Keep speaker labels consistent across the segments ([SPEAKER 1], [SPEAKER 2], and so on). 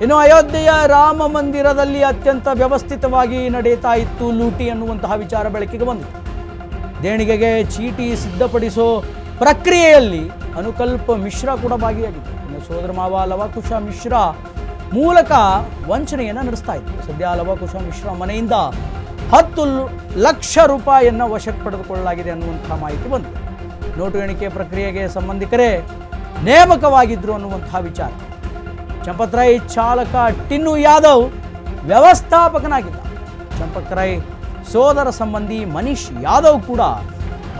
[SPEAKER 1] ಇನ್ನು ಅಯೋಧ್ಯೆಯ ರಾಮ ಮಂದಿರದಲ್ಲಿ ಅತ್ಯಂತ ವ್ಯವಸ್ಥಿತವಾಗಿ ನಡೆಯುತ್ತಾ ಇತ್ತು ಲೂಟಿ ಅನ್ನುವಂತಹ ವಿಚಾರ ಬೆಳಕಿಗೆ ಬಂದಿದೆ. ದೇಣಿಗೆಗೆ ಚೀಟಿ ಸಿದ್ಧಪಡಿಸೋ ಪ್ರಕ್ರಿಯೆಯಲ್ಲಿ ಅನುಕಲ್ಪ ಮಿಶ್ರಾ ಕೂಡ ಭಾಗಿಯಾಗಿತ್ತು. ಇನ್ನು ಸೋದರ ಮಾವ ಲವಕುಶ ಮಿಶ್ರಾ ಮೂಲಕ ವಂಚನೆಯನ್ನು ನಡೆಸ್ತಾ ಇತ್ತು. ಸದ್ಯ ಲವಕುಶ ಮಿಶ್ರಾ ಮನೆಯಿಂದ 10 ಲಕ್ಷ ರೂಪಾಯಿಯನ್ನು ವಶಕ್ಕೆ ಪಡೆದುಕೊಳ್ಳಲಾಗಿದೆ ಅನ್ನುವಂತಹ ಮಾಹಿತಿ ಬಂದಿದೆ. ನೋಟು ಎಣಿಕೆ ಪ್ರಕ್ರಿಯೆಗೆ ಸಂಬಂಧಿಕರೇ ನೇಮಕವಾಗಿದ್ದರು ಅನ್ನುವಂತಹ ವಿಚಾರ. ಚಂಪತ್ರೈ ಚಾಲಕ ಟಿನ್ನು ಯಾದವ್ ವ್ಯವಸ್ಥಾಪಕನಾಗಿದ್ದ. ಚಂಪತ್ರೈ ಸೋದರ ಸಂಬಂಧಿ ಮನೀಶ್ ಯಾದವ್ ಕೂಡ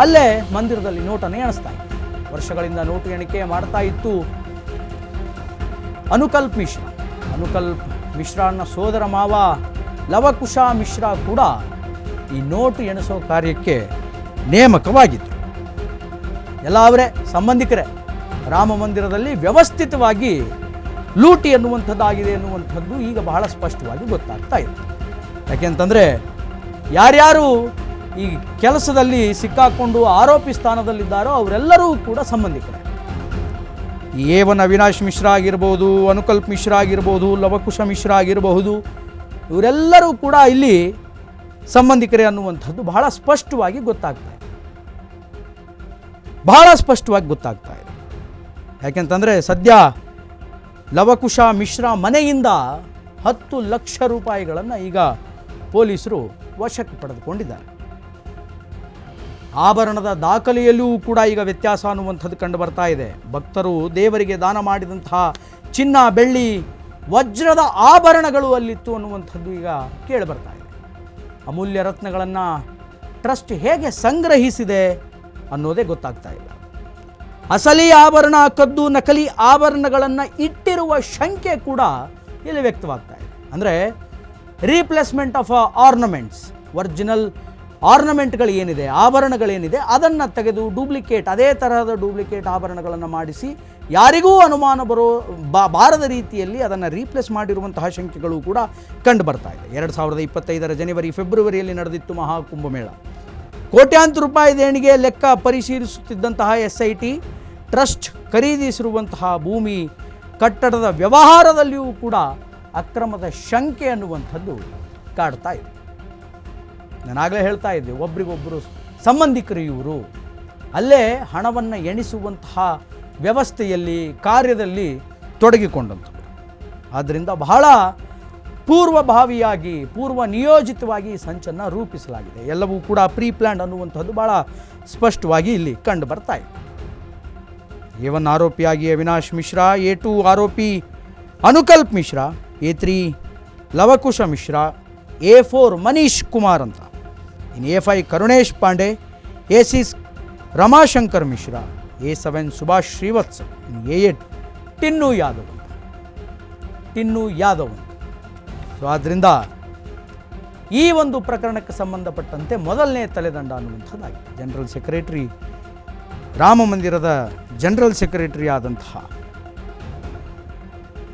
[SPEAKER 1] ಅಲ್ಲೇ ಮಂದಿರದಲ್ಲಿ ನೋಟನ್ನು ಎಣಿಸ್ತಾ ಇತ್ತು. ವರ್ಷಗಳಿಂದ ನೋಟು ಎಣಿಕೆ ಮಾಡ್ತಾ ಇತ್ತು ಅನುಕಲ್ಪ ಮಿಶ್ರಾನ ಸೋದರ ಮಾವ ಲವಕುಶ ಮಿಶ್ರಾ ಕೂಡ ಈ ನೋಟು ಎಣಿಸೋ ಕಾರ್ಯಕ್ಕೆ ನೇಮಕವಾಗಿದ್ದರು. ಎಲ್ಲ ಅವರೇ ಸಂಬಂಧಿಕರೇ. ರಾಮ ಮಂದಿರದಲ್ಲಿ ವ್ಯವಸ್ಥಿತವಾಗಿ ಲೂಟಿ ಅನ್ನುವಂಥದ್ದಾಗಿದೆ ಅನ್ನುವಂಥದ್ದು ಈಗ ಬಹಳ ಸ್ಪಷ್ಟವಾಗಿ ಗೊತ್ತಾಗ್ತಾ ಇದೆ. ಯಾಕೆಂತಂದರೆ ಯಾರ್ಯಾರು ಈ ಕೆಲಸದಲ್ಲಿ ಸಿಕ್ಕಾಕೊಂಡು ಆರೋಪಿ ಸ್ಥಾನದಲ್ಲಿದ್ದಾರೋ ಅವರೆಲ್ಲರೂ ಕೂಡ ಸಂಬಂಧಿಕರೇ. A1 ಅವಿನಾಶ್ ಮಿಶ್ರಾ ಆಗಿರ್ಬೋದು, ಅನುಕಲ್ಪ ಮಿಶ್ರಾ ಆಗಿರ್ಬೋದು, ಲವಕುಶ ಮಿಶ್ರಾ ಆಗಿರಬಹುದು, ಇವರೆಲ್ಲರೂ ಕೂಡ ಇಲ್ಲಿ ಸಂಬಂಧಿಕರೇ ಅನ್ನುವಂಥದ್ದು ಬಹಳ ಸ್ಪಷ್ಟವಾಗಿ ಗೊತ್ತಾಗ್ತಾ ಇದೆ. ಯಾಕೆಂತಂದರೆ ಸದ್ಯ ಲವಕುಶ ಮಿಶ್ರಾ ಮನೆಯಿಂದ 10 ಲಕ್ಷ ರೂಪಾಯಿಗಳನ್ನು ಈಗ ಪೊಲೀಸರು ವಶಕ್ಕೆ ಪಡೆದುಕೊಂಡಿದ್ದಾರೆ. ಆಭರಣದ ದಾಖಲೆಯಲ್ಲೂ ಕೂಡ ಈಗ ವ್ಯತ್ಯಾಸ ಅನ್ನುವಂಥದ್ದು ಕಂಡು ಬರ್ತಾ ಇದೆ. ಭಕ್ತರು ದೇವರಿಗೆ ದಾನ ಮಾಡಿದಂತಹ ಚಿನ್ನ, ಬೆಳ್ಳಿ, ವಜ್ರದ ಆಭರಣಗಳು ಅಲ್ಲಿತ್ತು ಅನ್ನುವಂಥದ್ದು ಈಗ ಕೇಳಿ ಬರ್ತಾ ಇದೆ. ಅಮೂಲ್ಯ ರತ್ನಗಳನ್ನು ಟ್ರಸ್ಟ್ ಹೇಗೆ ಸಂಗ್ರಹಿಸಿದೆ ಅನ್ನೋದೇ ಗೊತ್ತಾಗ್ತಾ ಇಲ್ಲ. ಅಸಲಿ ಆಭರಣ ಕದ್ದು ನಕಲಿ ಆಭರಣಗಳನ್ನು ಇಟ್ಟಿರುವ ಶಂಕೆ ಕೂಡ ಇಲ್ಲಿ ವ್ಯಕ್ತವಾಗ್ತಾ ಇದೆ. ಅಂದರೆ ರೀಪ್ಲೇಸ್ಮೆಂಟ್ ಆಫ್ ಆರ್ನಮೆಂಟ್ಸ್, ಒರಿಜಿನಲ್ ಆರ್ನಮೆಂಟ್ಗಳು ಏನಿದೆ, ಆಭರಣಗಳೇನಿದೆ ಅದನ್ನು ತೆಗೆದು ಡೂಪ್ಲಿಕೇಟ್, ಅದೇ ತರಹದ ಡೂಪ್ಲಿಕೇಟ್ ಆಭರಣಗಳನ್ನು ಮಾಡಿಸಿ ಯಾರಿಗೂ ಅನುಮಾನ ಬಾರದ ರೀತಿಯಲ್ಲಿ ಅದನ್ನು ರೀಪ್ಲೇಸ್ ಮಾಡಿರುವಂತಹ ಶಂಕೆಗಳು ಕೂಡ ಕಂಡು ಬರ್ತಾ ಇದೆ. 2025 ಜನವರಿ ಫೆಬ್ರವರಿಯಲ್ಲಿ ನಡೆದಿತ್ತು ಮಹಾಕುಂಭಮೇಳ. ಕೋಟ್ಯಾಂತರ ರೂಪಾಯಿ ದೇಣಿಗೆ ಲೆಕ್ಕ ಪರಿಶೀಲಿಸುತ್ತಿದ್ದಂತಹ SIT ಟ್ರಸ್ಟ್ ಖರೀದಿಸಿರುವಂತಹ ಭೂಮಿ, ಕಟ್ಟಡದ ವ್ಯವಹಾರದಲ್ಲಿಯೂ ಕೂಡ ಅಕ್ರಮದ ಶಂಕೆ ಅನ್ನುವಂಥದ್ದು ಕಾಡ್ತಾ ಇದೆ. ನಾನಾಗಲೇ ಹೇಳ್ತಾ ಇದ್ದೆ, ಒಬ್ರಿಗೊಬ್ಬರು ಸಂಬಂಧಿಕರು ಇವರು. ಅಲ್ಲೇ ಹಣವನ್ನು ಎಣಿಸುವಂತಹ ವ್ಯವಸ್ಥೆಯಲ್ಲಿ, ಕಾರ್ಯದಲ್ಲಿ ತೊಡಗಿಕೊಂಡಂಥವ್ರು. ಆದ್ದರಿಂದ ಬಹಳ ಪೂರ್ವಭಾವಿಯಾಗಿ, ಪೂರ್ವ ನಿಯೋಜಿತವಾಗಿ ಸಂಚನ್ನು ರೂಪಿಸಲಾಗಿದೆ. ಎಲ್ಲವೂ ಕೂಡ ಪ್ರೀ ಪ್ಲ್ಯಾನ್ ಅನ್ನುವಂಥದ್ದು ಭಾಳ ಸ್ಪಷ್ಟವಾಗಿ ಇಲ್ಲಿ ಕಂಡು ಬರ್ತಾ ಇದೆ. A1 ಆರೋಪಿಯಾಗಿ ಅವಿನಾಶ್ ಮಿಶ್ರಾ, A2 ಆರೋಪಿ ಅನುಕಲ್ಪ ಮಿಶ್ರಾ, A3 ಲವಕುಶ ಮಿಶ್ರಾ, A4 ಮನೀಶ್ ಕುಮಾರ್ ಅಂತ, ಇನ್ನು A5 Karunesh Pandey, A6 ರಮಾಶಂಕರ್ Mishra, A7 Subhash Srivatsa, ಇನ್ನು A8 ಟಿನ್ನು ಯಾದವ್ ಅಂತ. ಸೊ ಆದ್ದರಿಂದ ಈ ಒಂದು ಪ್ರಕರಣಕ್ಕೆ ಸಂಬಂಧಪಟ್ಟಂತೆ ಮೊದಲನೇ ತಲೆದಂಡ ಅನ್ನುವಂಥದ್ದಾಗಿದೆ. ಜನರಲ್ ಸೆಕ್ರೆಟರಿ, ರಾಮ ಮಂದಿರದ ಜನರಲ್ ಸೆಕ್ರೆಟರಿ ಆದಂತಹ,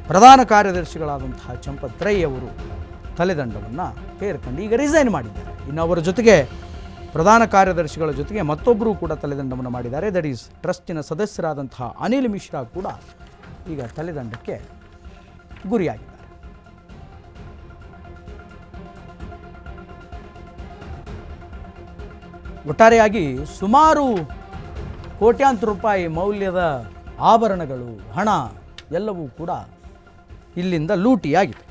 [SPEAKER 1] ಪ್ರಧಾನ ಕಾರ್ಯದರ್ಶಿಗಳಾದಂತಹ ಚಂಪತ್ರೈ ಅವರು ತಲೆದಂಡವನ್ನು ಹೇರ್ಕೊಂಡು ಈಗ ರಿಸೈನ್ ಮಾಡಿದ್ದಾರೆ. ಇನ್ನು ಅವರ ಜೊತೆಗೆ ಪ್ರಧಾನ ಕಾರ್ಯದರ್ಶಿಗಳ ಜೊತೆಗೆ ಮತ್ತೊಬ್ಬರು ಕೂಡ ತಲೆದಂಡವನ್ನು ಮಾಡಿದ್ದಾರೆ. ದಟ್ ಈಸ್ ಟ್ರಸ್ಟಿನ ಸದಸ್ಯರಾದಂತಹ ಅನಿಲ್ ಮಿಶ್ರಾ ಕೂಡ ಈಗ ತಲೆದಂಡಕ್ಕೆ ಗುರಿಯಾಗಿದ್ದಾರೆ. ಒಟ್ಟಾರೆಯಾಗಿ ಸುಮಾರು ಕೋಟ್ಯಾಂತರ ರೂಪಾಯಿ ಮೌಲ್ಯದ ಆಭರಣಗಳು, ಹಣ ಎಲ್ಲವೂ ಕೂಡ ಇಲ್ಲಿಂದ ಲೂಟಿಯಾಗಿದೆ.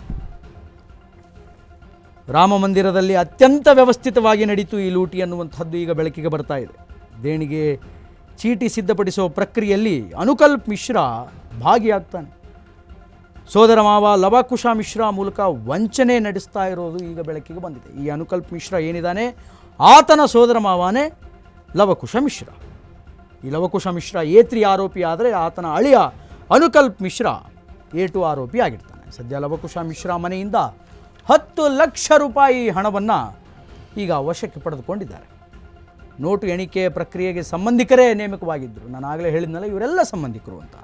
[SPEAKER 1] ರಾಮ ಮಂದಿರದಲ್ಲಿ ಅತ್ಯಂತ ವ್ಯವಸ್ಥಿತವಾಗಿ ನಡೀತು ಈ ಲೂಟಿ ಅನ್ನುವಂಥದ್ದು ಈಗ ಬೆಳಕಿಗೆ ಬರ್ತಾ ಇದೆ. ದೇಣಿಗೆ ಚೀಟಿ ಸಿದ್ಧಪಡಿಸುವ ಪ್ರಕ್ರಿಯೆಯಲ್ಲಿ ಅನುಕಲ್ಪ ಮಿಶ್ರಾ ಭಾಗಿಯಾಗ್ತಾನೆ. ಸೋದರ ಮಾವ ಲವಕುಶ ಮಿಶ್ರಾ ಮೂಲಕ ವಂಚನೆ ನಡೆಸ್ತಾ ಇರೋದು ಈಗ ಬೆಳಕಿಗೆ ಬಂದಿದೆ. ಈ ಅನುಕಲ್ಪ ಮಿಶ್ರಾ ಏನಿದ್ದಾನೆ, ಆತನ ಸೋದರ ಮಾವನೇ ಲವಕುಶ ಮಿಶ್ರಾ. ಈ ಲವಕುಶ ಮಿಶ್ರಾ A3 ಆರೋಪಿ ಆದರೆ ಆತನ ಅಳಿಯ ಅನುಕಲ್ಪ ಮಿಶ್ರಾ A2 ಆರೋಪಿ ಆಗಿರ್ತಾನೆ. ಸದ್ಯ ಲವಕುಶ ಮಿಶ್ರಾ ಮನೆಯಿಂದ 10 ಲಕ್ಷ ರೂಪಾಯಿ ಹಣವನ್ನು ಈಗ ವಶಕ್ಕೆ ಪಡೆದುಕೊಂಡಿದ್ದಾರೆ. ನೋಟು ಎಣಿಕೆ ಪ್ರಕ್ರಿಯೆಗೆ ಸಂಬಂಧಿಕರೇ ನೇಮಕವಾಗಿದ್ದರು. ನಾನು ಆಗಲೇ ಹೇಳಿದ್ನಲ್ಲ, ಇವರೆಲ್ಲ ಸಂಬಂಧಿಕರು ಅಂತ.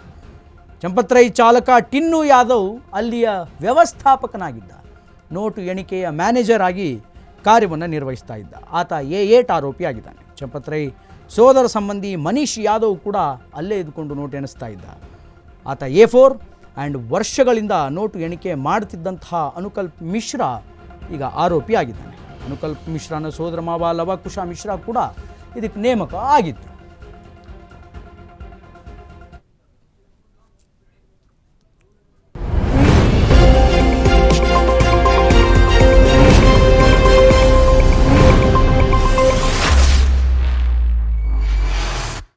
[SPEAKER 1] ಚಂಪತ್ರೈ ಚಾಲಕ ಟಿನ್ನು ಯಾದವ್ ಅಲ್ಲಿಯ ವ್ಯವಸ್ಥಾಪಕನಾಗಿದ್ದ. ನೋಟು ಎಣಿಕೆಯ ಮ್ಯಾನೇಜರ್ ಆಗಿ ಕಾರ್ಯವನ್ನು ನಿರ್ವಹಿಸ್ತಾ ಇದ್ದ. ಆತ A8 ಆರೋಪಿ ಆಗಿದ್ದಾನೆ. ಚಂಪತ್ರೈ ಸೋದರ ಸಂಬಂಧಿ ಮನೀಶ್ ಯಾದವ್ ಕೂಡ ಅಲ್ಲೇ ಇದ್ದುಕೊಂಡು ನೋಟು ಎಣಿಸ್ತಾ ಇದ್ದ. ಆತ A4 ಆ್ಯಂಡ್ ವರ್ಷಗಳಿಂದ ನೋಟು ಎಣಿಕೆ ಮಾಡ್ತಿದ್ದಂತಹ ಅನುಕಲ್ಪ್ ಮಿಶ್ರಾ ಈಗ ಆರೋಪಿಯಾಗಿದ್ದಾನೆ. ಅನುಕಲ್ಪ್ ಮಿಶ್ರಾನ ಸೋದರ ಮಾವ ಲವಕುಶ ಮಿಶ್ರಾ ಕೂಡ ಇದಕ್ಕೆ ನೇಮಕ ಆಗಿತ್ತು.